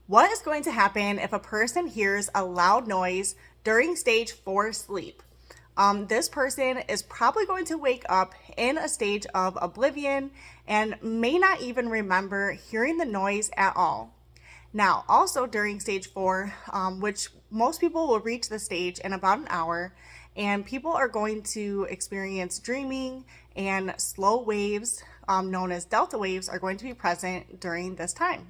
What is going to happen if a person hears a loud noise during stage 4 sleep? This person is probably going to wake up in a stage of oblivion and may not even remember hearing the noise at all. Now, also during stage 4, which most people will reach the stage in about an hour, and people are going to experience dreaming, and slow waves, known as delta waves, are going to be present during this time.